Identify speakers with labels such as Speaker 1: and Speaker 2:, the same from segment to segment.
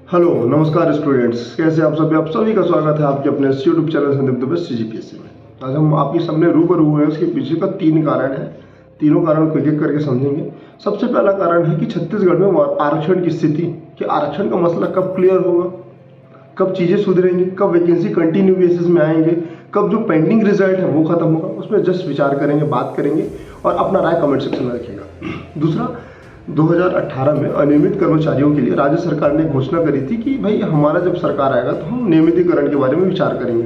Speaker 1: Hello नमस्कार students, कैसे आप सभी का स्वागत है आपके अपने YouTube channel Sandeep Dubey CGPSC में। आज हम आपके सामने रूबरू हुए हैं। उसके पीछे का 3 कारण है। तीनों कारण को एक करके समझेंगे। सबसे पहला कारण है कि छत्तीसगढ़ में आरक्षण की स्थिति, कि आरक्षण का मसला कब क्लियर होगा, कब चीज़ें सुधरेंगी, कब वैकेंसी कंटिन्यू बेसिस में आएंगे, कब जो पेंडिंग रिजल्ट है वो खत्म होगा। उसमें जस्ट विचार करेंगे, बात करेंगे और अपना राय कमेंट सेक्शन में रखिएगा। दूसरा, 2018 में अनियमित कर्मचारियों के लिए राज्य सरकार ने घोषणा करी थी कि भाई हमारा जब सरकार आएगा तो हम नियमितीकरण के बारे में विचार करेंगे।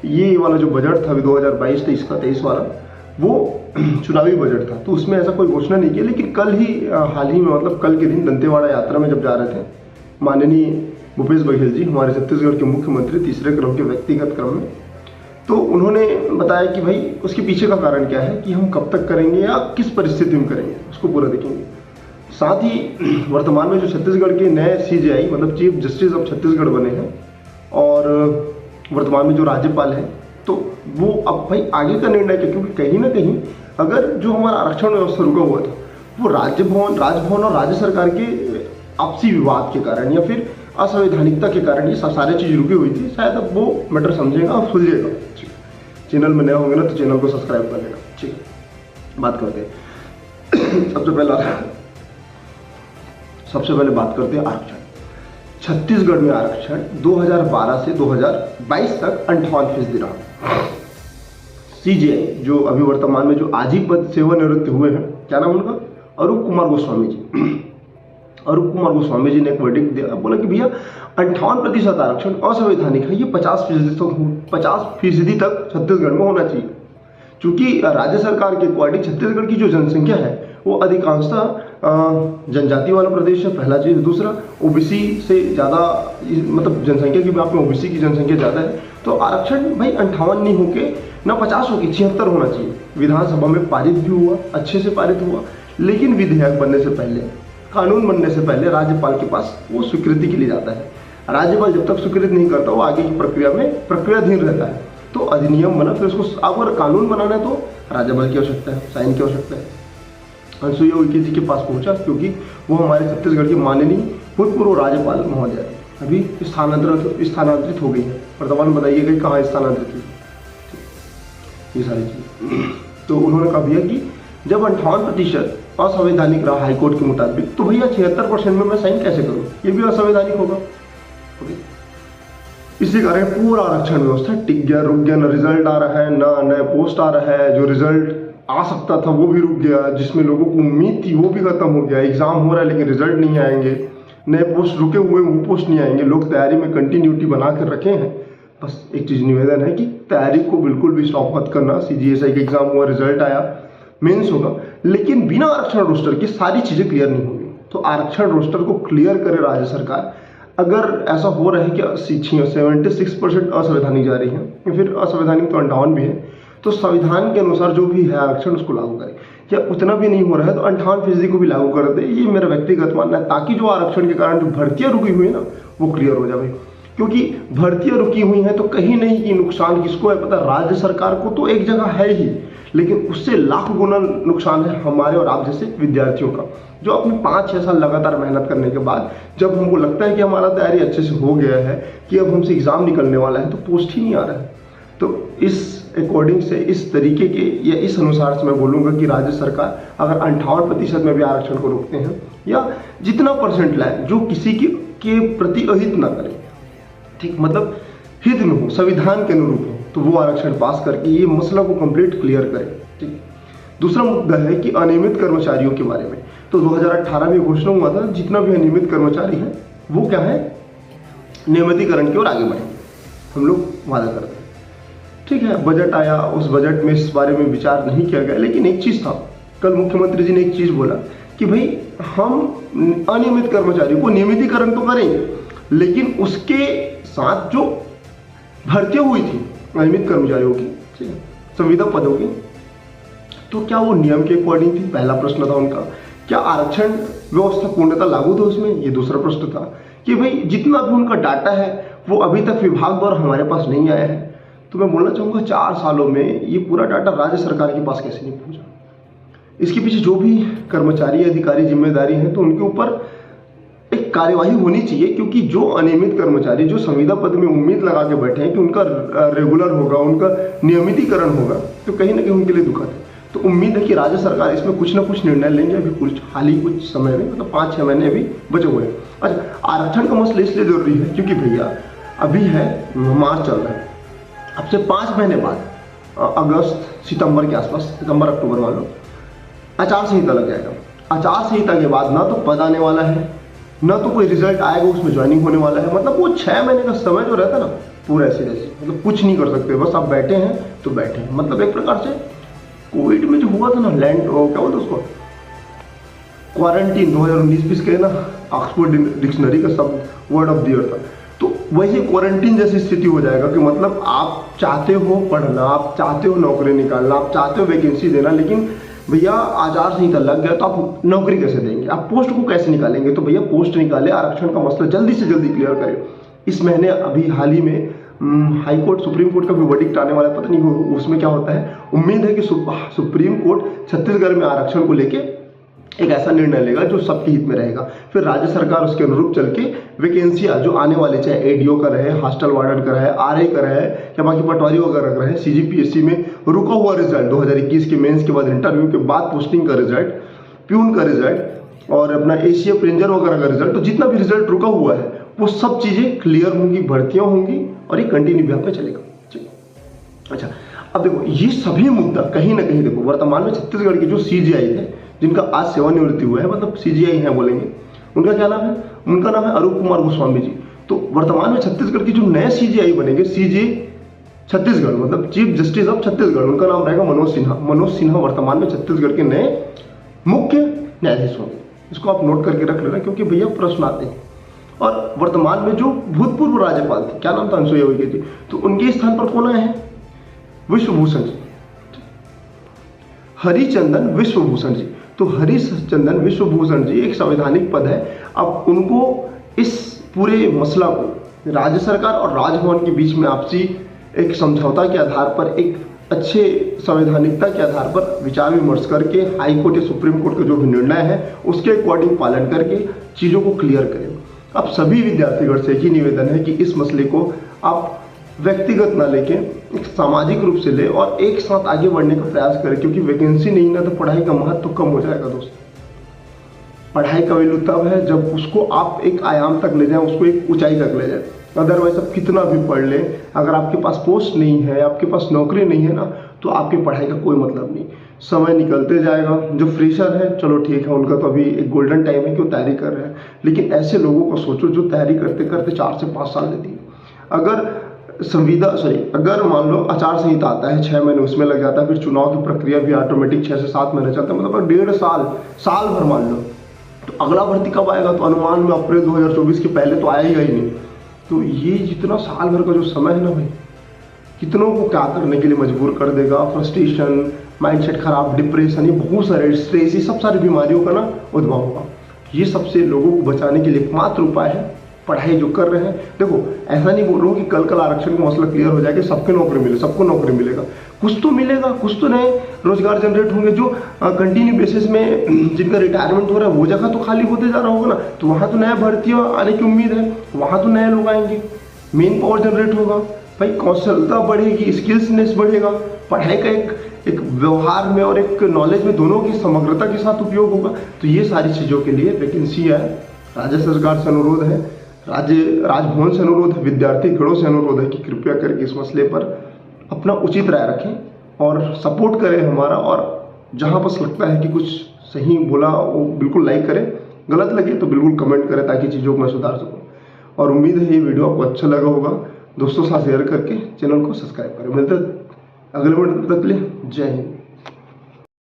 Speaker 1: ये वाला जो बजट था अभी 2022-23 का 23 वाला, वो चुनावी बजट था, तो उसमें ऐसा कोई घोषणा नहीं की। लेकिन कल ही हाल ही में, मतलब कल के दिन दंतेवाड़ा यात्रा में जब जा रहे थे माननीय भूपेश बघेल जी, हमारे छत्तीसगढ़ के मुख्यमंत्री, तीसरे क्रम के व्यक्तिगत क्रम में, तो उन्होंने बताया कि भाई उसके पीछे का कारण क्या है, कि हम कब तक करेंगे या किस परिस्थिति में करेंगे, उसको पूरा देखेंगे। साथ ही वर्तमान में जो छत्तीसगढ़ के नए CJI मतलब चीफ जस्टिस ऑफ छत्तीसगढ़ बने हैं और वर्तमान में जो राज्यपाल हैं, तो वो अब भाई आगे का निर्णय क्या, क्योंकि कहीं ना कहीं अगर जो हमारा आरक्षण व्यवस्था रुका हुआ था वो राजभवन और राज्य सरकार के आपसी विवाद के कारण या फिर असंवैधानिकता के कारण ये सारी चीज़ रुकी हुई थी। शायद अब वो मैटर समझेगा और सुलझेगा। चैनल में नए होंगे ना तो चैनल को सब्सक्राइब कर लेना। ठीक, बात करते हैं। सबसे पहले बात करते हैं आरक्षण। छत्तीसगढ़ में आरक्षण 2012 से 2022 तक 58% रहा। CJI जो अभी वर्तमान में जो आज ही पद सेवानिवृत्त हुए हैं, क्या नाम उनका, अरूप कुमार गोस्वामी जी। अरूप कुमार गोस्वामी जी ने एक वर्डिक्ट दिया, बोला कि भैया 58% आरक्षण असंवैधानिक है। ये 50% तक छत्तीसगढ़ में होना चाहिए। चूंकि राज्य सरकार के अकॉर्डिंग छत्तीसगढ़ की जो जनसंख्या है वो अधिकांशतः जनजाति वाला प्रदेश है, पहला चीज। दूसरा, OBC से ज़्यादा, मतलब जनसंख्या की बात में OBC की जनसंख्या ज़्यादा है, तो आरक्षण भाई 58 नहीं होके ना 50 होके 76 होना चाहिए। विधानसभा में पारित भी हुआ, अच्छे से पारित हुआ, लेकिन विधेयक बनने से पहले, कानून बनने से पहले राज्यपाल के पास वो स्वीकृति के लिए जाता है। राज्यपाल जब तक स्वीकृत नहीं करता वो आगे की प्रक्रिया में प्रक्रियाधीन रहता है। तो अधिनियम बना, फिर उसको अगर कानून बनाना है तो राज्यपाल की आवश्यकता है, साइन की आवश्यकता है। अनुसुईया उइके जी के पास पहुंचा, क्योंकि वो हमारे छत्तीसगढ़ के माननीय भूतपूर्व राज्यपाल महोदय अभी स्थानांतरित हो गई है। वर्तमान बताइएगा कहाँ स्थानांतरित हुई, ये सारी चीज़। तो उन्होंने कहा भैया कि जब 58% असंवैधानिक रहा हाईकोर्ट के मुताबिक, तो भैया 76% में मैं साइन कैसे करूँ, ये भी असंवैधानिक होगा। इसी कारण पूरा आरक्षण व्यवस्था टिक गया, रुक गया। न रिजल्ट आ रहा है, ना नया पोस्ट आ रहा है। जो रिजल्ट आ सकता था वो भी रुक गया, जिसमें लोगों को उम्मीद थी वो भी खत्म हो गया। एग्जाम हो रहा है लेकिन रिजल्ट नहीं आएंगे, नए पोस्ट रुके हुए वो पोस्ट नहीं आएंगे। लोग तैयारी में कंटिन्यूटी बना कर रखे हैं। बस एक चीज़ निवेदन है कि तैयारी को बिल्कुल भी स्टॉप मत करना। CGSI का एग्जाम हुआ, रिजल्ट आया, मेंस होगा, लेकिन बिना आरक्षण रोस्टर की सारी चीज़ें क्लियर नहीं होंगी। तो आरक्षण रोस्टर को क्लियर करे राज्य सरकार। अगर ऐसा हो रहा है कि 76% असंवैधानिक जा रही है या फिर असंवैधानिक तो 58 भी है, तो संविधान के अनुसार जो भी है आरक्षण उसको लागू करें। या उतना भी नहीं हो रहा है तो 58% को भी लागू कर दे। ये मेरा व्यक्तिगत मानना है, ताकि जो आरक्षण के कारण जो भर्तियां रुकी हुई है ना वो क्लियर हो जाए। क्योंकि भर्तियां रुकी हुई हैं तो कहीं नहीं कि नुकसान किसको है पता, राज्य सरकार को तो एक जगह है ही, लेकिन उससे लाख गुना नुकसान है हमारे और आप जैसे विद्यार्थियों का, जो अपने 5-6 साल लगातार मेहनत करने के बाद जब हमको लगता है कि हमारा तैयारी अच्छे से हो गया है, कि अब हमसे एग्जाम निकलने वाला है, तो पोस्ट ही नहीं आ रहा है। तो इस अकॉर्डिंग से, इस तरीके के या इस अनुसार से मैं बोलूँगा कि राज्य सरकार अगर 58% में भी आरक्षण को रोकते हैं या जितना परसेंट लाए जो किसी के प्रति अहित ना करे, ठीक, मतलब हित में हो, संविधान के अनुरूप हो, तो वो आरक्षण पास करके ये मसला को कंप्लीट क्लियर करें। ठीक, दूसरा मुद्दा है कि अनियमित कर्मचारियों के बारे में। तो 2018 में घोषणा हुआ था जितना भी अनियमित कर्मचारी हैं वो क्या है, नियमितीकरण की ओर आगे बढ़ेंगे, हम लोग वादा करते हैं। ठीक है, बजट आया, उस बजट में इस बारे में विचार नहीं किया गया, लेकिन एक चीज़ था, कल मुख्यमंत्री जी ने एक चीज़ बोला कि भाई हम अनियमित कर्मचारियों को नियमितीकरण तो करेंगे, लेकिन उसके साथ जो भर्तियां हुई थी अनियमित कर्मचारियों की, ठीक है, संविदा पदों की, तो क्या वो नियम के अकॉर्डिंग थी, पहला प्रश्न था उनका। क्या आरक्षण व्यवस्था पूर्णतः लागू थी उसमें, ये दूसरा प्रश्न था। कि भाई जितना भी उनका डाटा है वो अभी तक विभाग द्वारा हमारे पास नहीं आया है। तो मैं बोलना चाहूँगा 4 सालों में ये पूरा डाटा राज्य सरकार के पास कैसे नहीं पहुँचा। इसके पीछे जो भी कर्मचारी अधिकारी जिम्मेदारी है तो उनके ऊपर एक कार्यवाही होनी चाहिए, क्योंकि जो अनियमित कर्मचारी जो संविदा पद में उम्मीद लगा के बैठे हैं कि उनका रेगुलर होगा, उनका नियमितीकरण होगा, तो कहीं ना कहीं उनके लिए दुखद है। तो उम्मीद है कि राज्य सरकार इसमें कुछ ना कुछ निर्णय लेंगे अभी कुछ समय में, मतलब 5-6 महीने अभी बचे हुए हैं। अच्छा, आरक्षण का मसला इसलिए जरूरी है क्योंकि भैया अभी है मार्च चल रहा है, अब से 5 महीने बाद अगस्त सितंबर के आसपास, सितंबर अक्टूबर मान लो, आचार संहिता लग जाएगा। आचार संहिता के बाद ना तो पद आने वाला है, ना तो कोई रिजल्ट आएगा, उसमें ज्वाइनिंग होने वाला है। मतलब वो 6 महीने का समय जो रहता है ना, पूरा ऐसे जैसे, मतलब कुछ नहीं कर सकते, बस आप बैठे हैं तो बैठे हैं। मतलब एक प्रकार से कोविड में जो हुआ था ना, लैंड क्या बोलते उसको, क्वारंटीन 2019-20 के ना ऑक्सफोर्ड डिक्शनरी का सब वर्ड ऑफ द ईयर था, तो वैसे क्वारंटीन जैसी स्थिति हो जाएगा कि मतलब आप चाहते हो पढ़ना, आप चाहते हो नौकरी निकालना, आप चाहते हो वैकेंसी देना, लेकिन भैया आचार संहिता लग गया तो आप नौकरी कैसे देंगे, आप पोस्ट को कैसे निकालेंगे। तो भैया पोस्ट निकाले, आरक्षण का मसला जल्दी से जल्दी क्लियर करें। इस महीने अभी हाल ही में हाई कोर्ट, सुप्रीम कोर्ट का भी वर्डिक्ट आने वाला है, पता नहीं उसमें क्या होता है। उम्मीद है कि सुप्रीम कोर्ट छत्तीसगढ़ में आरक्षण को लेके एक ऐसा निर्णय लेगा जो सबके हित में रहेगा। फिर राज्य सरकार उसके अनुरूप चल के वैकेंसियां जो आने वाले, चाहे एडीओ का रहे, हॉस्टल वार्डन का रहे, आरए का रहे, या बाकी पटवारी वगैरह का रहे, सीजीपीएससी में रुका हुआ रिजल्ट 2021 के मेंस के बाद, इंटरव्यू के बाद पोस्टिंग का रिजल्ट, प्यून का रिजल्ट और अपना एसीएफ रेंजर वगैरह का रिजल्ट, तो जितना भी रिजल्ट रुका हुआ है वो सब चीजें क्लियर होंगी, भर्तियां होंगी और ये कंटिन्यू भी पे चलेगा। अच्छा, अब देखो ये सभी मुद्दा कहीं ना कहीं, देखो वर्तमान में छत्तीसगढ़ की जो सीजीआई है, जिनका आज सेवानिवृत्ति हुआ है, मतलब सीजीआई है बोलेंगे, उनका क्या नाम है, उनका नाम है अरूप कुमार गोस्वामी जी। तो वर्तमान में छत्तीसगढ़ की जो नए सीजीआई बनेंगे, सीजे छत्तीसगढ़ मतलब चीफ जस्टिस ऑफ छत्तीसगढ़, उनका नाम रहेगा मनोज सिन्हा। मनोज सिन्हा वर्तमान में छत्तीसगढ़ के नए मुख्य न्यायाधीश होंगे। इसको आप नोट करके रख लेना, क्योंकि भैया प्रश्न आते हैं। और वर्तमान में जो भूतपूर्व राज्यपाल थे, क्या नाम था, अनुसुईया उइके जी, तो उनके स्थान पर कौन आए हैं, विश्वभूषण जी, हरिचंदन विश्वभूषण जी। तो हरिचंदन विश्वभूषण जी एक संवैधानिक पद है। अब उनको इस पूरे मसला को राज्य सरकार और राजभवन के बीच में आपसी एक समझौता के आधार पर, एक अच्छे संवैधानिकता के आधार पर विचार विमर्श करके हाई कोर्ट या सुप्रीम कोर्ट का जो भी निर्णय है उसके अकॉर्डिंग पालन करके चीज़ों को क्लियर करें। अब सभी विद्यार्थीगण से ही निवेदन है कि इस मसले को आप व्यक्तिगत ना लेके एक सामाजिक रूप से ले और एक साथ आगे बढ़ने का प्रयास करें, क्योंकि वैकेंसी नहीं ना तो पढ़ाई का महत्व तो कम हो जाएगा दोस्त। पढ़ाई का वैल्यू तब है जब उसको आप एक आयाम तक ले जाएं, उसको एक ऊंचाई तक ले जाएं। अदरवाइज आप कितना भी पढ़ लें, अगर आपके पास पोस्ट नहीं है, आपके पास नौकरी नहीं है ना, तो आपकी पढ़ाई का कोई मतलब नहीं। समय निकलते जाएगा। जो फ्रेशर है चलो ठीक है, उनका तो अभी एक गोल्डन टाइम है कि वो तैयारी कर रहे हैं, लेकिन ऐसे लोगों को सोचो जो तैयारी करते करते 4 से 5 साल दे दिए। अगर मान लो आचार संहिता आता है 6 महीने उसमें लग जाता है, फिर चुनाव की प्रक्रिया भी ऑटोमेटिक 6 से 7 महीने चलता है, मतलब 1.5 साल भर मान लो, तो अगला भर्ती कब आएगा, तो अनुमान में अप्रैल 2024 के पहले तो आएगा ही नहीं। तो ये जितना साल भर का जो समय है ना भाई, कितनों को क्या करने के लिए मजबूर कर देगा। फ्रस्ट्रेशन, माइंडसेट खराब, डिप्रेशन, ये बहुत सारे स्ट्रेस, ये सब सारी बीमारियों का ना उद्भव होगा। ये सबसे लोगों को बचाने के लिए एकमात्र उपाय है पढ़ाई जो कर रहे हैं। देखो ऐसा नहीं बोल रहा हूँ कि कल आरक्षण का मसला क्लियर हो जाएगा, सबके नौकरी मिले, सबको नौकरी मिलेगा, कुछ तो मिलेगा, कुछ तो नए रोजगार जनरेट होंगे। जो कंटिन्यू बेसिस में जिनका रिटायरमेंट हो रहा है वो जगह तो खाली होते जा रहा होगा ना, तो वहाँ तो नया भर्तियाँ आने की उम्मीद है, वहाँ तो नए लोग आएंगे, मेन पावर जनरेट होगा भाई, कौशलता बढ़ेगी, स्किल्सनेस बढ़ेगा, पढ़ाई का एक व्यवहार में और एक नॉलेज में दोनों की समग्रता के साथ उपयोग होगा। तो ये सारी चीज़ों के लिए वैकेंसी है। राज्य सरकार से अनुरोध है, राजभवन से अनुरोध है, विद्यार्थी गणों से अनुरोध है कि कृपया करके इस मसले पर अपना उचित राय रखें और सपोर्ट करें हमारा। और जहाँ बस लगता है कि कुछ सही बोला वो बिल्कुल लाइक करें, गलत लगे तो बिल्कुल कमेंट करें ताकि चीज़ों को मैं सुधार सकूँ। और उम्मीद है ये वीडियो आपको अच्छा लगा होगा, दोस्तों के साथ शेयर करके चैनल को सब्सक्राइब करें। मिलते अगले वीडियो तक के लिए जय हिंद।